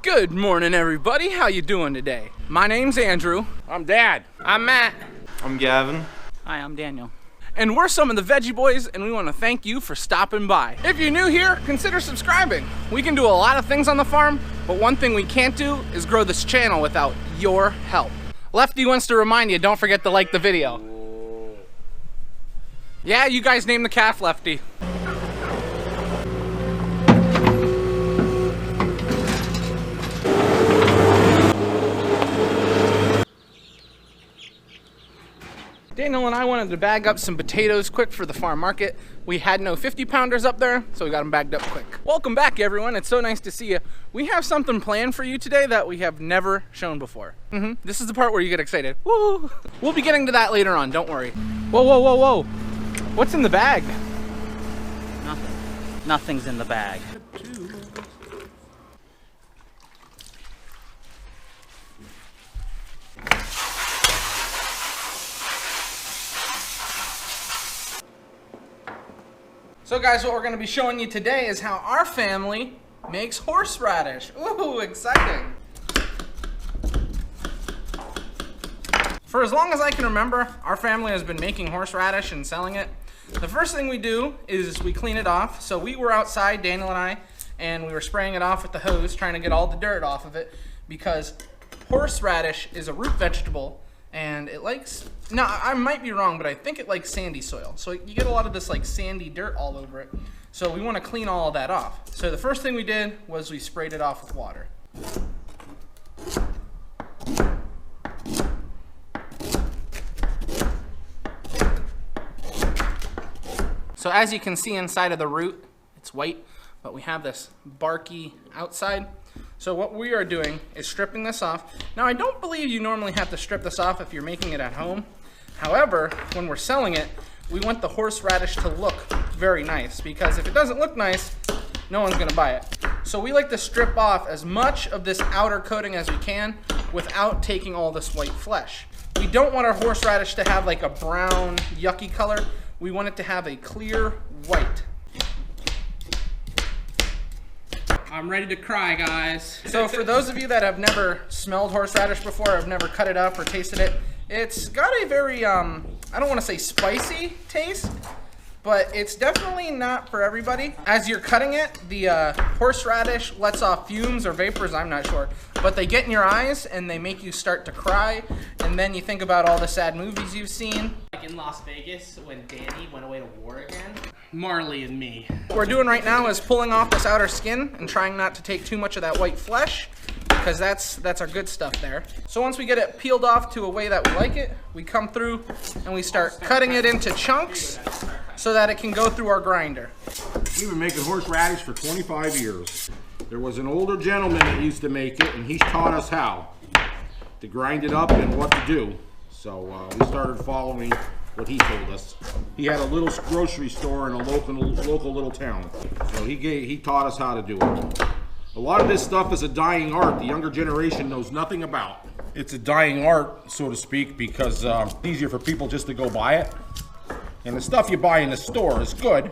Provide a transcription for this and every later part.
Good morning, everybody. How you doing today? My name's Andrew. I'm Dad. I'm Matt. I'm Gavin. Hi, I'm Daniel. And we're some of the Veggie Boys, and we want to thank you for stopping by. If you're new here, consider subscribing. We can do a lot of things on the farm, but one thing we can't do is grow this channel without your help. Lefty wants to remind you, don't forget to like the video. Yeah, you guys named the calf Lefty. Daniel and I wanted to bag up some potatoes quick for the farm market. We had no 50-pounders up there, so we got them bagged up quick. Welcome back, everyone. It's so nice to see you. We have something planned for you today that we have never shown before. This is the part where you get excited. Woo! We'll be getting to that later on, don't worry. Whoa, whoa, whoa, whoa. What's in the bag? Nothing. Nothing's in the bag. So guys, what we're gonna be showing you today is how our family makes horseradish. Ooh, exciting. For as long as I can remember, our family has been making horseradish and selling it. The first thing we do is we clean it off. So we were outside, Daniel and I, and we were spraying it off with the hose, trying to get all the dirt off of it, because horseradish is a root vegetable and it likes, now I might be wrong, but I think it likes sandy soil. So you get a lot of this like sandy dirt all over it. So we want to clean all of that off. So the first thing we did was we sprayed it off with water. So as you can see inside of the root, it's white, but we have this barky outside. So what we are doing is stripping this off. Now I don't believe you normally have to strip this off if you're making it at home. However, when we're selling it, we want the horseradish to look very nice, because if it doesn't look nice, no one's gonna buy it. So we like to strip off as much of this outer coating as we can without taking all this white flesh. We don't want our horseradish to have like a brown, yucky color. We want it to have a clear white. I'm ready to cry, guys. So for those of you that have never smelled horseradish before, or have never cut it up or tasted it, it's got a very, I don't want to say spicy taste, but it's definitely not for everybody. As you're cutting it, the horseradish lets off fumes or vapors, I'm not sure, but they get in your eyes and they make you start to cry, and then you think about all the sad movies you've seen. Like in Las Vegas when Danny went away to war again. Marley and me. What we're doing right now is pulling off this outer skin and trying not to take too much of that white flesh, because that's our good stuff there. So once we get it peeled off to a way that we like it, we come through and we start cutting it into chunks so that it can go through our grinder. We've been making horseradish for 25 years. There was an older gentleman that used to make it, and he taught us how to grind it up and what to do. So we started following what he told us. He had a little grocery store in a local little town. So he taught us how to do it. A lot of this stuff is a dying art the younger generation knows nothing about. It's a dying art, so to speak, because it's easier for people just to go buy it. And the stuff you buy in the store is good,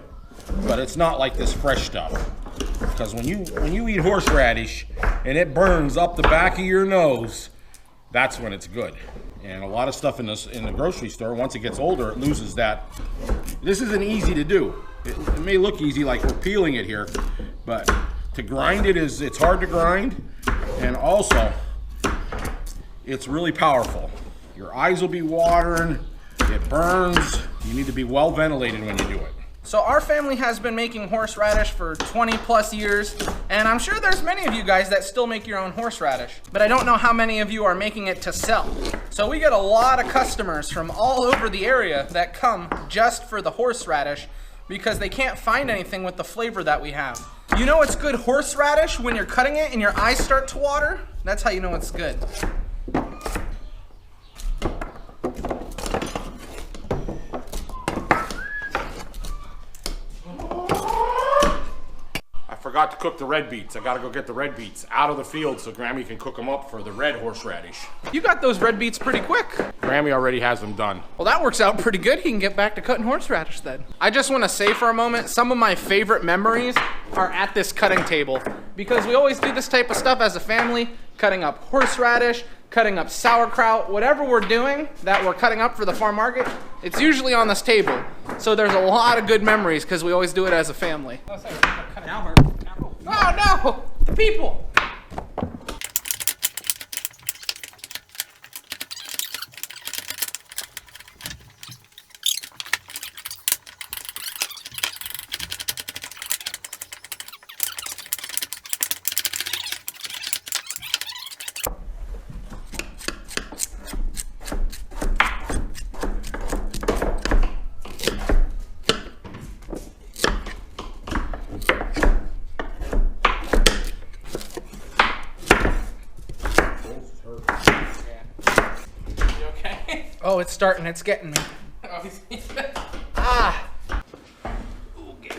but it's not like this fresh stuff. Because when you eat horseradish and it burns up the back of your nose, that's when it's good. And a lot of stuff in the grocery store, once it gets older, it loses that. This isn't easy to do. It may look easy like we're peeling it here, but to grind it's hard to grind, and also it's really powerful. Your eyes will be watering, it burns, you need to be well ventilated when you do it. So our family has been making horseradish for 20 plus years, and I'm sure there's many of you guys that still make your own horseradish, but I don't know how many of you are making it to sell. So we get a lot of customers from all over the area that come just for the horseradish because they can't find anything with the flavor that we have. You know it's good horseradish when you're cutting it and your eyes start to water? That's how you know it's good. forgot to cook the red beets. I gotta go get the red beets out of the field so Grammy can cook them up for the red horseradish. You got those red beets pretty quick. Grammy already has them done. Well, that works out pretty good. He can get back to cutting horseradish then. I just want to say for a moment, some of my favorite memories are at this cutting table because we always do this type of stuff as a family, cutting up horseradish, cutting up sauerkraut, whatever we're doing that we're cutting up for the farm market, it's usually on this table. So there's a lot of good memories because we always do it as a family. Now, Oh no! The people! Oh, it's starting. It's getting me. Ah. Okay.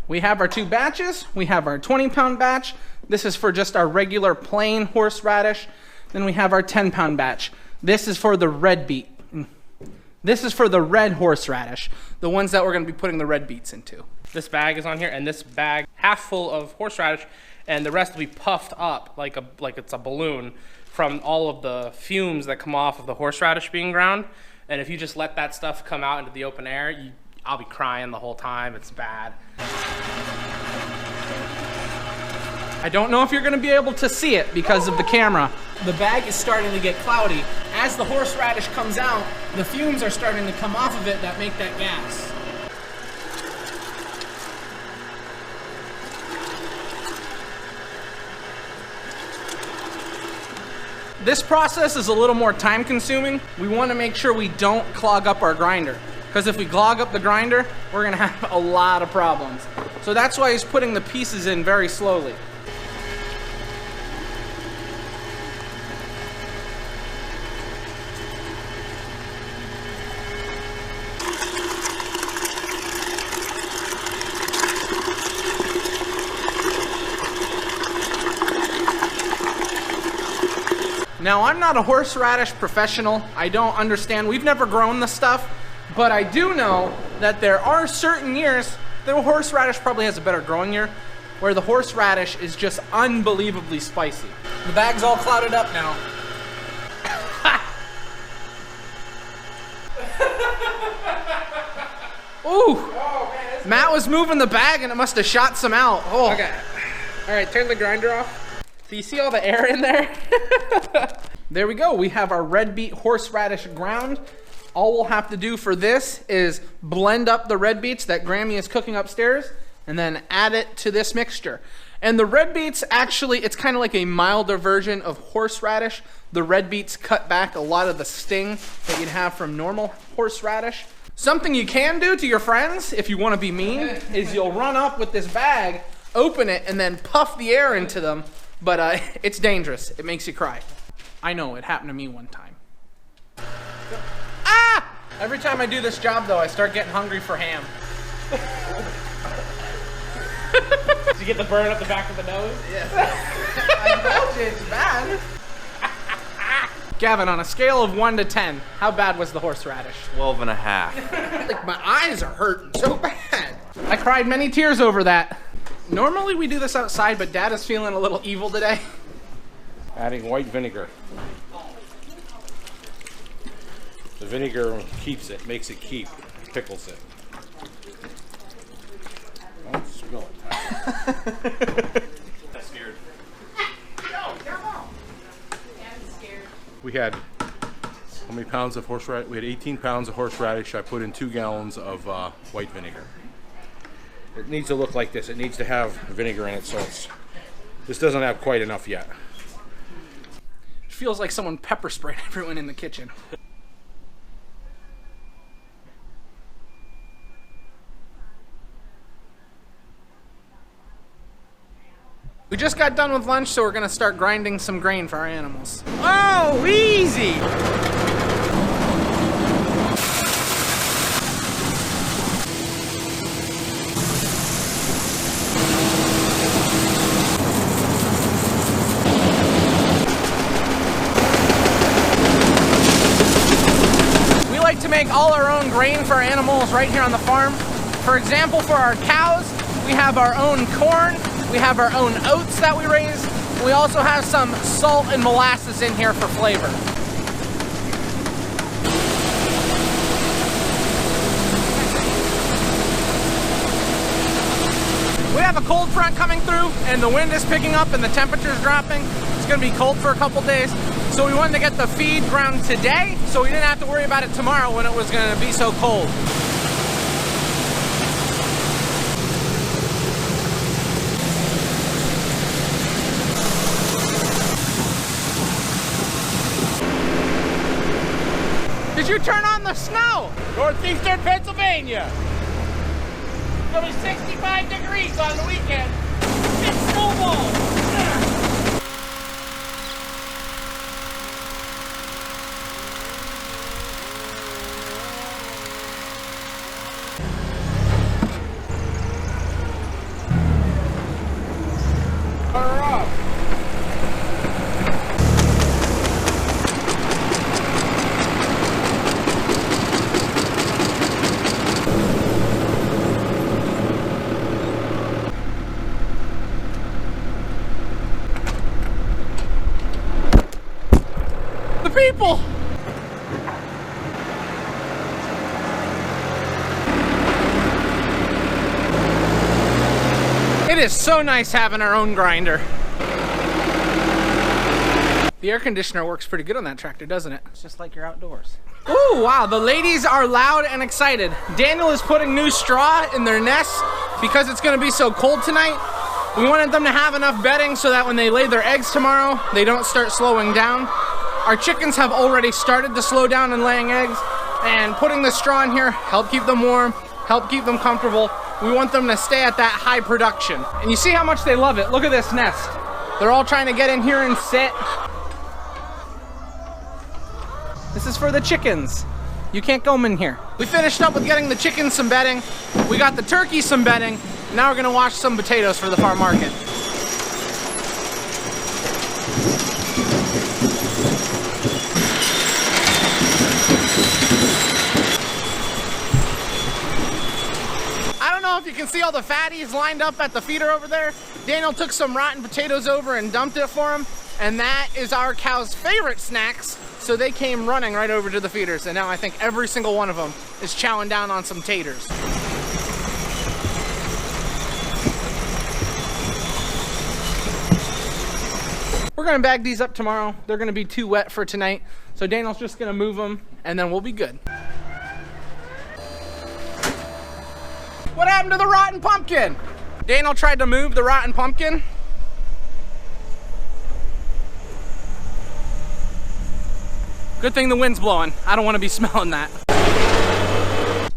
We have our 2 batches. We have our 20-pound batch. This is for just our regular plain horseradish. Then we have our 10-pound batch. This is for the red beet. This is for the red horseradish, the ones that we're going to be putting the red beets into. this bag is on here, and this bag half full of horseradish, and the rest will be puffed up like it's a balloon from all of the fumes that come off of the horseradish being ground. And if you just let that stuff come out into the open air, I'll be crying the whole time. It's bad. I don't know if you're going to be able to see it because of the camera. The bag is starting to get cloudy. As the horseradish comes out, the fumes are starting to come off of it that make that gas. This process is a little more time consuming. We want to make sure we don't clog up our grinder, because if we clog up the grinder, we're going to have a lot of problems. So that's why he's putting the pieces in very slowly. Now, I'm not a horseradish professional. I don't understand. We've never grown the stuff, but I do know that there are certain years, the horseradish probably has a better growing year, where the horseradish is just unbelievably spicy. The bag's all clouded up now. Ooh! Oh, man, Matt was moving the bag and it must have shot some out. Oh. Okay. All right, turn the grinder off. Do you see all the air in there? There we go. We have our red beet horseradish ground. All we'll have to do for this is blend up the red beets that Grammy is cooking upstairs and then add it to this mixture. And the red beets, actually, it's kind of like a milder version of horseradish. The red beets cut back a lot of the sting that you'd have from normal horseradish. Something you can do to your friends, if you want to be mean, is you'll run up with this bag, open it, and then puff the air into them. But it's dangerous. It makes you cry. I know, it happened to me one time. Ah! Every time I do this job, though, I start getting hungry for ham. Did you get the burn up the back of the nose? Yes. I told you, it's bad. Gavin, on a scale of 1 to 10, how bad was the horseradish? 12 and a half. Like, my eyes are hurting so bad. I cried many tears over that. Normally we do this outside, but Dad is feeling a little evil today. Adding white vinegar. The vinegar keeps it, makes it keep, pickles it. Don't spill it. I'm scared. We had how many pounds of horseradish? We had 18 pounds of horseradish. I put in 2 gallons of white vinegar. It needs to look like this. It needs to have vinegar in it, so this doesn't have quite enough yet. It feels like someone pepper sprayed everyone in the kitchen. We just got done with lunch, so we're gonna start grinding some grain for our animals. Oh, easy! make all our own grain for our animals right here on the farm. For example, for our cows, we have our own corn, we have our own oats that we raise. We also have some salt and molasses in here for flavor. We have a cold front coming through and the wind is picking up and the temperature's dropping. It's gonna be cold for a couple days. So we wanted to get the feed ground today so we didn't have to worry about it tomorrow when it was gonna be so cold. Did you turn on the snow? Northeastern Pennsylvania. It's gonna be 65 degrees on the weekend. It's snowball. People! It is so nice having our own grinder. The air conditioner works pretty good on that tractor, doesn't it? It's just like you're outdoors. Ooh, wow, the ladies are loud and excited. Daniel is putting new straw in their nests because it's gonna be so cold tonight. We wanted them to have enough bedding so that when they lay their eggs tomorrow, they don't start slowing down. Our chickens have already started to slow down in laying eggs, and putting the straw in here help keep them warm, help keep them comfortable. We want them to stay at that high production. And you see how much they love it. Look at this nest. They're all trying to get in here and sit. This is for the chickens. You can't go in here. We finished up with getting the chickens some bedding. We got the turkeys some bedding. Now we're gonna wash some potatoes for the farm market. If you can see all the fatties lined up at the feeder over there, Daniel took some rotten potatoes over and dumped it for them, and that is our cows' favorite snacks, so they came running right over to the feeders, and now I think every single one of them is chowing down on some taters. We're gonna bag these up tomorrow. They're gonna be too wet for tonight, so Daniel's just gonna move them, and then we'll be good. What happened to the rotten pumpkin? Daniel tried to move the rotten pumpkin. Good thing the wind's blowing. I don't want to be smelling that.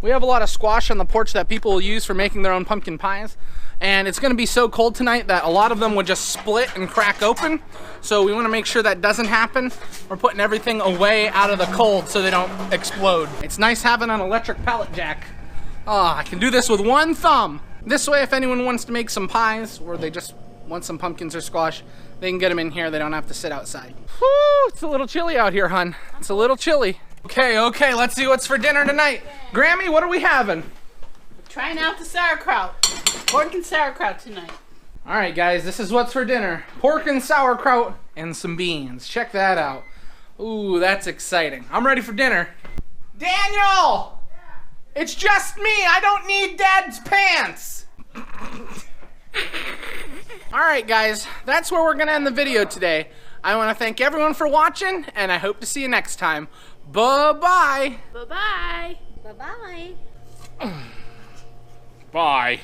We have a lot of squash on the porch that people will use for making their own pumpkin pies. And it's gonna be so cold tonight that a lot of them would just split and crack open. So we wanna make sure that doesn't happen. We're putting everything away out of the cold so they don't explode. It's nice having an electric pallet jack. Oh, I can do this with one thumb. This way, if anyone wants to make some pies or they just want some pumpkins or squash, they can get them in here. They don't have to sit outside. Whew, it's a little chilly out here, hun. It's a little chilly. Okay, let's see what's for dinner tonight. Grammy, what are we having? Trying out the sauerkraut. Pork and sauerkraut tonight. All right, guys, this is what's for dinner. Pork and sauerkraut and some beans. Check that out. Ooh, that's exciting. I'm ready for dinner. Daniel! It's just me. I don't need Dad's pants. All right, guys, that's where we're gonna end the video today. I wanna thank everyone for watching, and I hope to see you next time. Bye-bye. Bye-bye. Bye-bye. Bye.